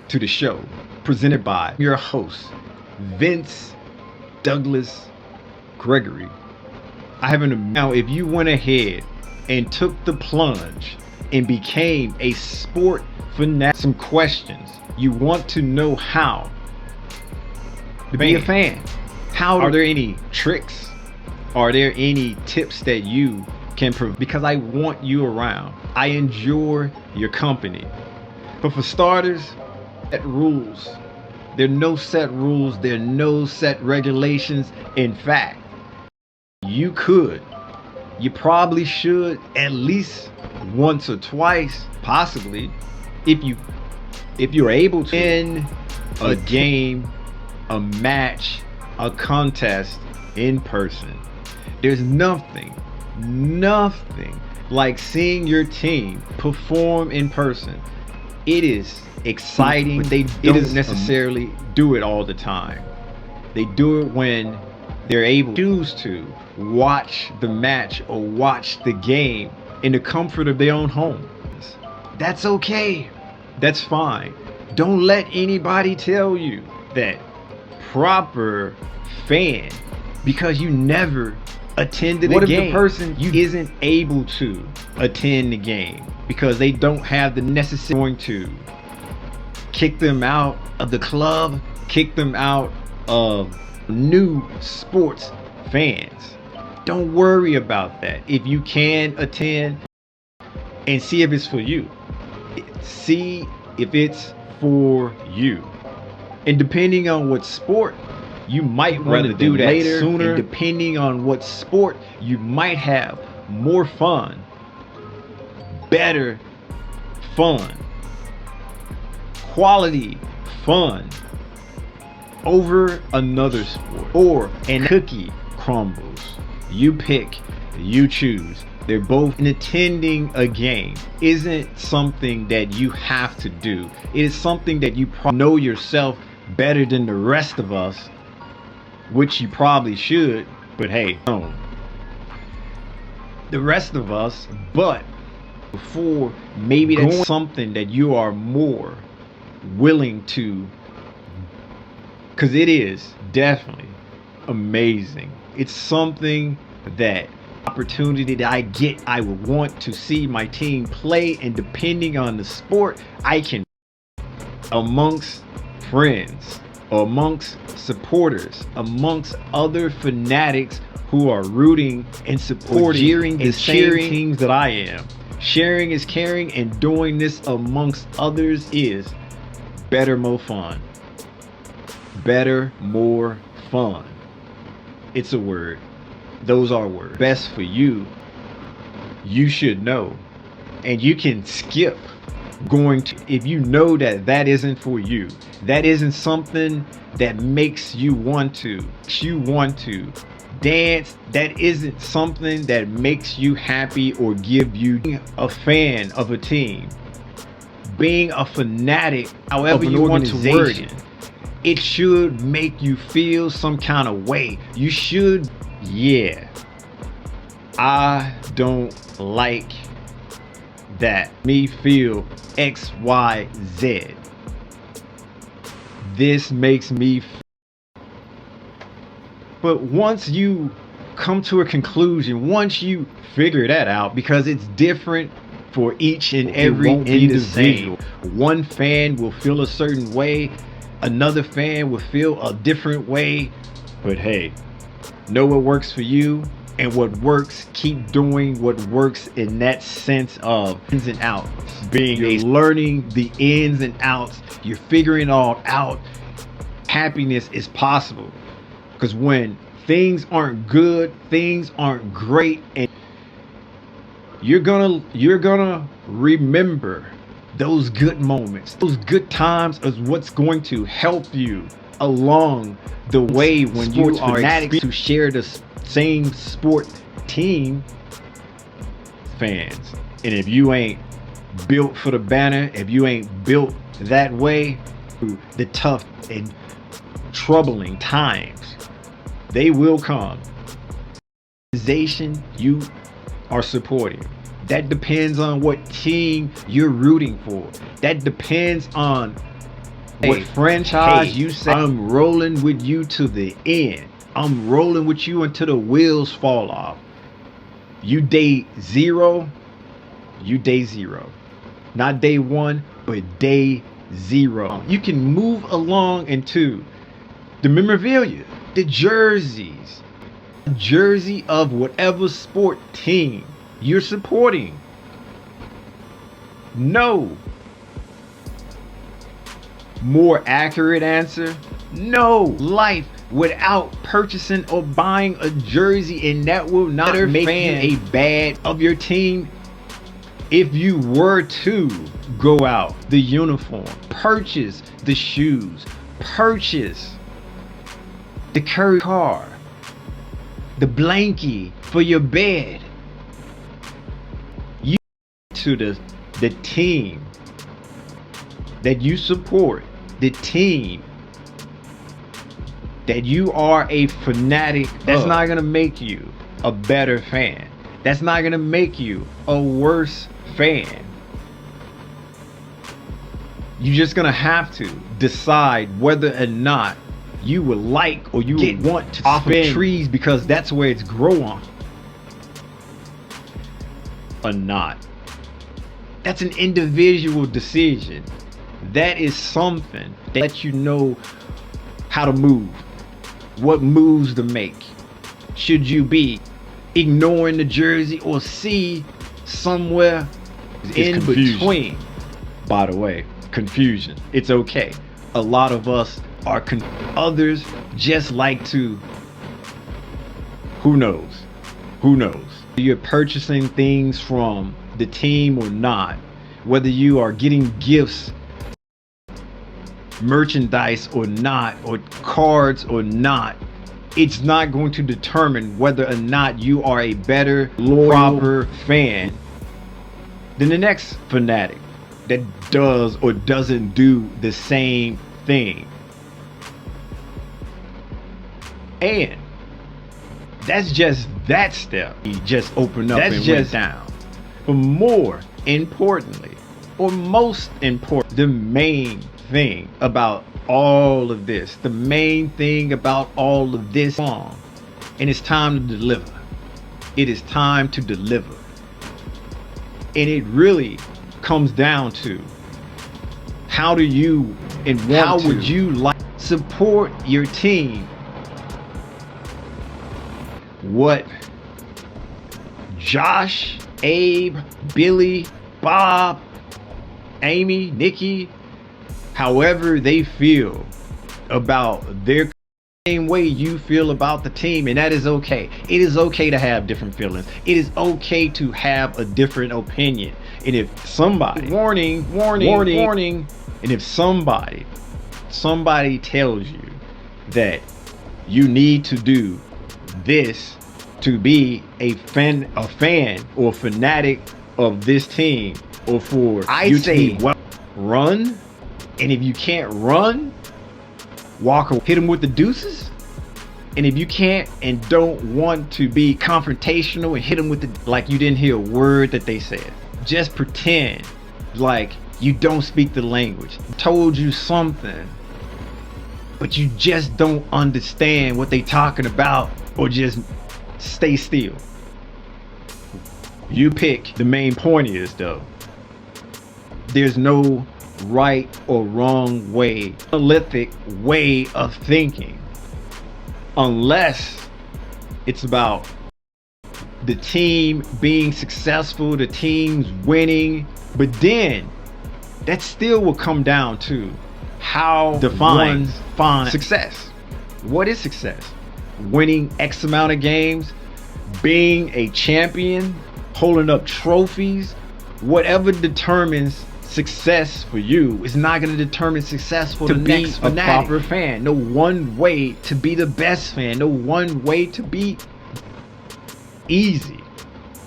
to the show, presented by your host, Vince Douglas Gregory. Now, if you went ahead and took the plunge and became a sport fanatic, some questions you want to know how to be a fan. Are there any tricks? Are there any tips that you can provide? Because I want you around. I enjoy your company. But for starters, set rules. There are no set rules. There are no set regulations. In fact, you probably should at least once or twice, possibly, if you're able to, in a game, a match, a contest in person. There's nothing like seeing your team perform in person. It is exciting. They don't necessarily do it all the time. They do it when they're able to choose to watch the match or watch the game in the comfort of their own homes. That's okay. That's fine. Don't let anybody tell you that proper fan because you never attended a game. What if the person isn't able to attend the game because they don't have the necessary, going to kick them out of the club, kick them out of new sports fans? Don't worry about that. If you can attend and see if it's for you. See if it's for you. And depending on what sport, you might want to do that later, sooner. And depending on what sport, you might have more fun, better fun, quality fun over another sport, or and cookie crumbles. You pick, you choose. They're both. And attending a game isn't something that you have to do. It is something that you know yourself better than the rest of us, which you probably should, but hey, no. The rest of us, but before, maybe that's something that you are more willing to, because it is definitely amazing. It's something that opportunity that I would want to see my team play, and depending on the sport, I can, amongst friends, amongst supporters, amongst other fanatics who are rooting and supporting, cheering the same teams that I am. Sharing is caring, and doing this amongst others is better, more fun. Better, more fun. It's a word. Those are words. Best for you. You should know. And you can skip going to, if you know that isn't for you, that isn't something that makes you want to dance, that isn't something that makes you happy or give you. Being a fan of a team, being a fanatic, however you want to word it should make you feel some kind of way. You should. Yeah, I don't like that me feel XYZ. This makes me but once you come to a conclusion, once you figure that out, because it's different for each and every individual. One fan will feel a certain way, another fan will feel a different way, but hey, know what works for you, and what works, keep doing what works in that sense of ins and outs. You're learning the ins and outs, you're figuring it all out. Happiness is possible, because when things aren't good, things aren't great, and you're gonna remember those good moments, those good times is what's going to help you along the way when you are fanatics who share the same sport team fans. And if you ain't built for the banner, if you ain't built that way, the tough and troubling times, they will come. Organization you are supporting, that depends on what team you're rooting for. That depends on What franchise you say, I'm rolling with you to the end. I'm rolling with you until the wheels fall off. You day zero, you day zero. Not day one, but day zero. You can move along into the memorabilia, the jerseys, jersey of whatever sport team you're supporting. No. More accurate answer, no. Life without purchasing or buying a jersey, and that will not make you a bad of your team. If you were to go out, the uniform, purchase the shoes, purchase the curry car, the blankie for your bed, you to the team that you support, the team that you are a fanatic. That's not gonna make you a better fan. That's not gonna make you a worse fan. You're just gonna have to decide whether or not you would like or you would want to off of trees because that's where it's growing or not. That's an individual decision. That is something that lets you know how to move, what moves to make. Should you be ignoring the jersey or see somewhere in between? By the way, confusion. It's okay. A lot of us are others just like to, who knows? Who knows? You're purchasing things from the team or not, whether you are getting gifts, merchandise or not, or cards or not, it's not going to determine whether or not you are a better, loyal, proper fan than the next fanatic that does or doesn't do the same thing. And that's just that step. You just open up and went down. But more importantly, or most important, the main thing about all of this, the main thing about all of this song, and it's time to deliver. It is time to deliver. And it really comes down to how do you and how would you like support your team? What Josh, Abe, Billy, Bob, Amy, Nikki, however they feel about their same way you feel about the team, and that is okay. It is okay to have different feelings. It is okay to have a different opinion. And if somebody, warning, and if somebody tells you that you need to do this to be a fan or fanatic of this team, or for you to be run, and if you can't run, walk or hit them with the deuces. And if you can't and don't want to be confrontational and hit them with the, like you didn't hear a word that they said, just pretend like you don't speak the language. Told you something, but you just don't understand what they talking about, or just stay still. You pick. The main point is, though, there's no right or wrong way, monolithic way of thinking, unless it's about the team being successful, the team's winning. But then that still will come down to how defines success. What is success? Winning X amount of games, being a champion, holding up trophies. Whatever determines success for you is not going to determine success for the next fanatic. A proper fan. No one way to be the best fan. No one way to be easy.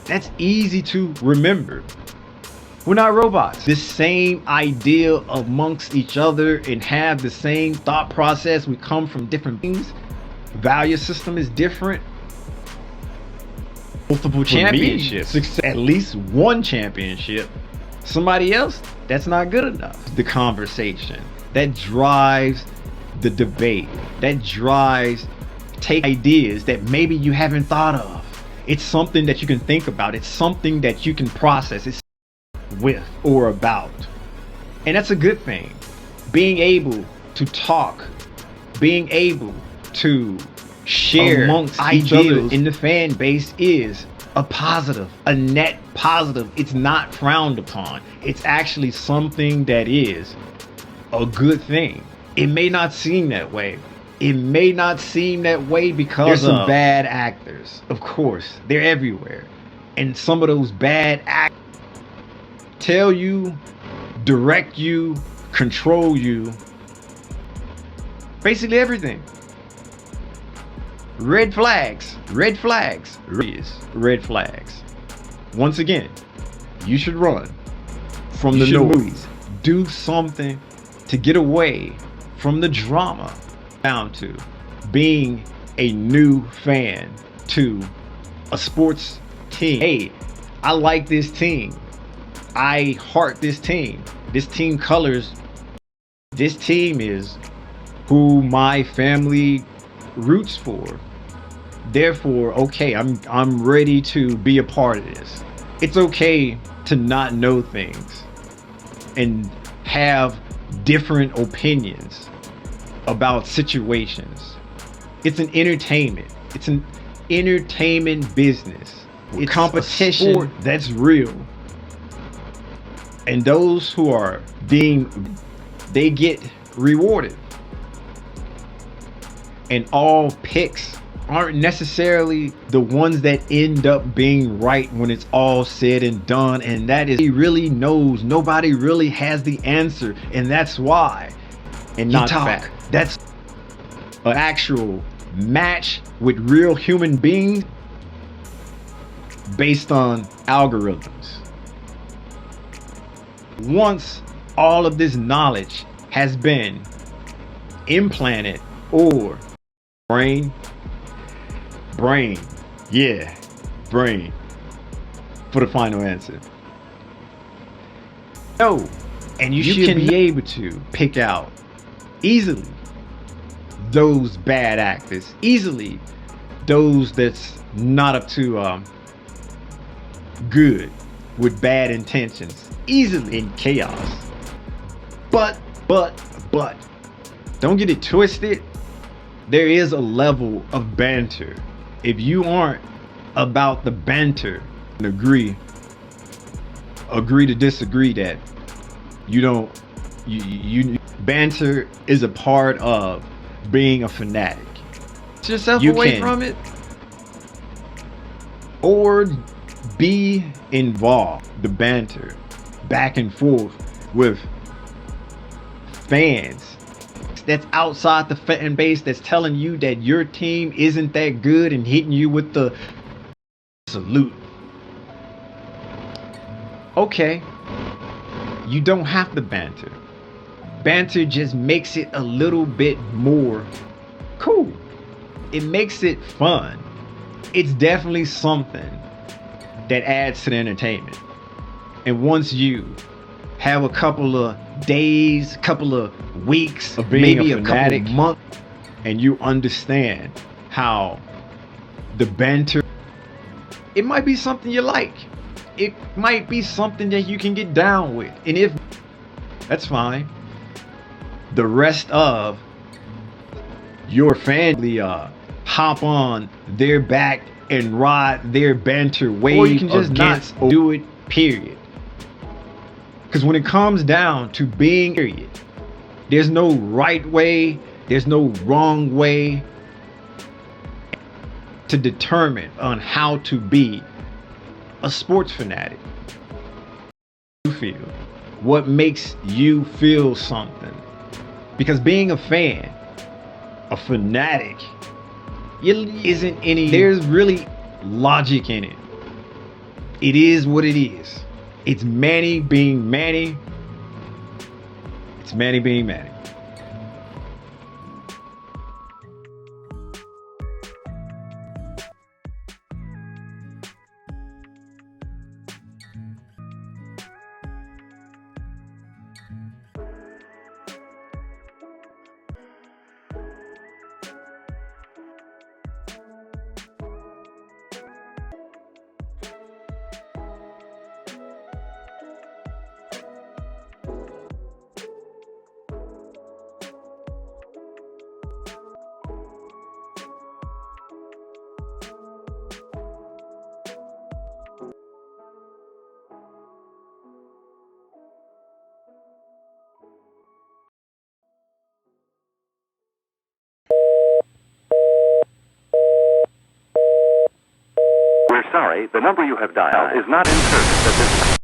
That's easy to remember. We're not robots. The same idea amongst each other and have the same thought process. We come from different things. Value system is different. Multiple championships. At least one championship. Somebody else, that's not good enough. The conversation. that drives the debate, that drives take ideas that maybe you haven't thought of. It's something that you can think about. It's something that you can process. It's with or about. And that's a good thing. Being able to talk, being able to share amongst each other in the fan base is a positive, a net positive. It's not frowned upon. It's actually something that is a good thing. It may not seem that way. It may not seem that way because there's some bad actors. Of course, they're everywhere. And some of those bad actors tell you, direct you, control you, basically everything. Red flags, red flags, red flags. Once again, you should run from the noise. Do something to get away from the drama. Down to being a new fan to a sports team. Hey, I like this team. I heart this team. This team colors. This team is who my family roots for. Therefore, okay, I'm ready to be a part of this. It's okay to not know things and have different opinions about situations. It's an entertainment. It's an entertainment business. It's competition, a sport that's real. And those who are they get rewarded. And all picks aren't necessarily the ones that end up being right when it's all said and done. And that is, he really knows. Nobody really has the answer. And that's why. And not fact. That's an actual match with real human beings based on algorithms. Once all of this knowledge has been implanted or brain, yeah, brain for the final answer. No, and you should be able to pick out easily those bad actors, easily those that's not up to good with bad intentions, easily in chaos. But don't get it twisted. There is a level of banter. If you aren't about the banter and agree to disagree that you don't you banter is a part of being a fanatic. Get yourself away from it, or be involved. The banter back and forth with fans that's outside the fan base that's telling you that your team isn't that good and hitting you with the salute. Okay, you don't have to banter. Banter just makes it a little bit more cool. It makes it fun. It's definitely something that adds to the entertainment. And once you have a couple of days, a couple of weeks, of being maybe a couple of months, and you understand how the banter, it might be something you like. It might be something that you can get down with. And if that's fine. The rest of your family hop on their back and ride their banter wave, or you can just not do it, period. Because when it comes down to being period, there's no right way, there's no wrong way to determine on how to be a sports fanatic. You feel what makes you feel something. Because being a fan, a fanatic, isn't any, there's really logic in it. It is what it is. It's Manny being Manny. It's Manny being Manny. We're sorry, the number you have dialed is not in service at this